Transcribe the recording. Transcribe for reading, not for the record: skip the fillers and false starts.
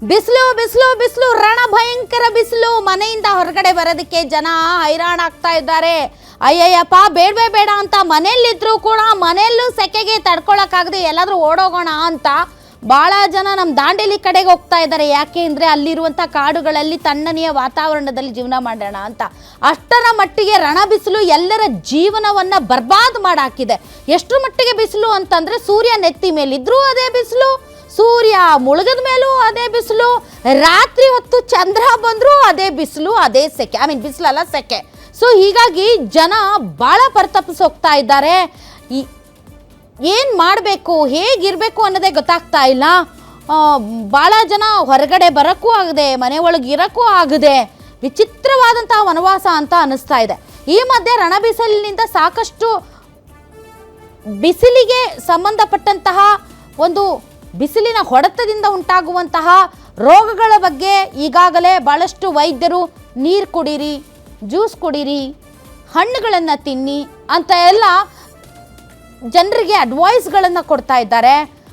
ಬಿಸಿಲು ಬಿಸಿಲು ಬಿಸಿಲು ರಣ ಭಯಂಕರ ಬಿಸಿಲು. ಮನೆಯಿಂದ ಹೊರಗಡೆ ಬರೋದಕ್ಕೆ ಜನ ಹೈರಾಣ ಆಗ್ತಾ ಇದ್ದಾರೆ. ಅಯ್ಯಯ್ಯಪ್ಪ ಬೇಡವೇ ಬೇಡ ಅಂತ ಮನೆಯಲ್ಲಿದ್ರು ಕೂಡ ಮನೆಯಲ್ಲೂ ಸೆಕೆಗೆ ತಡ್ಕೊಳಕ್ಕಾಗದೆ ಎಲ್ಲಾದ್ರೂ ಓಡೋಗೋಣ ಅಂತ ಭಾಳ ಜನ ನಮ್ಮ ದಾಂಡೇಲಿ ಕಡೆಗೆ ಹೋಗ್ತಾ ಇದ್ದಾರೆ. ಯಾಕೆ ಅಂದರೆ ಅಲ್ಲಿರುವಂಥ ಕಾಡುಗಳಲ್ಲಿ ತಣ್ಣನೆಯ ವಾತಾವರಣದಲ್ಲಿ ಜೀವನ ಮಾಡೋಣ ಅಂತ. ಅಷ್ಟರ ಮಟ್ಟಿಗೆ ರಣ ಬಿಸಿಲು ಎಲ್ಲರ ಜೀವನವನ್ನು ಬರ್ಬಾದ್ ಮಾಡಾಕಿದೆ. ಎಷ್ಟರ ಮಟ್ಟಿಗೆ ಬಿಸಿಲು ಅಂತಂದರೆ ಸೂರ್ಯ ನೆತ್ತಿ ಮೇಲಿದ್ರೂ ಅದೇ ಬಿಸಿಲು, ಸೂರ್ಯ ಮುಳುಗದ ಮೇಲೂ ಅದೇ ಬಿಸಿಲು, ರಾತ್ರಿ ಹೊತ್ತು ಚಂದ್ರ ಬಂದರೂ ಅದೇ ಬಿಸಿಲು, ಅದೇ ಸೆಕೆ. ಬಿಸಿಲಲ್ಲ ಸೆಕೆ. ಸೊ ಹೀಗಾಗಿ ಜನ ಭಾಳ ಪರಿತಪಿಸಿ ಹೋಗ್ತಾ ಇದ್ದಾರೆ. ಏನು ಮಾಡಬೇಕು, ಹೇಗಿರಬೇಕು ಅನ್ನೋದೇ ಗೊತ್ತಾಗ್ತಾ ಇಲ್ಲ. ಭಾಳ ಜನ ಹೊರಗಡೆ ಬರೋಕ್ಕೂ ಆಗದೆ, ಮನೆ ಒಳಗೆ ಇರೋಕ್ಕೂ ಆಗದೆ ವಿಚಿತ್ರವಾದಂಥ ವನವಾಸ ಅಂತ ಅನ್ನಿಸ್ತಾ ಇದೆ. ಈ ಮಧ್ಯೆ ರಣಬಿಸಿಲಿನಿಂದ ಸಾಕಷ್ಟು ಬಿಸಿಲಿಗೆ ಸಂಬಂಧಪಟ್ಟಂತಹ ಒಂದು ಬಿಸಿಲಿನ ಹೊಡೆತದಿಂದ ಉಂಟಾಗುವಂತಹ ರೋಗಗಳ ಬಗ್ಗೆ ಈಗಾಗಲೇ ಭಾಳಷ್ಟು ವೈದ್ಯರು ನೀರು ಕುಡೀರಿ, ಜ್ಯೂಸ್ ಕುಡೀರಿ, ಹಣ್ಣುಗಳನ್ನು ತಿನ್ನಿ ಅಂತ ಎಲ್ಲ ಜನರಿಗೆ ಅಡ್ವೈಸ್ಗಳನ್ನು ಕೊಡ್ತಾ ಇದ್ದಾರೆ.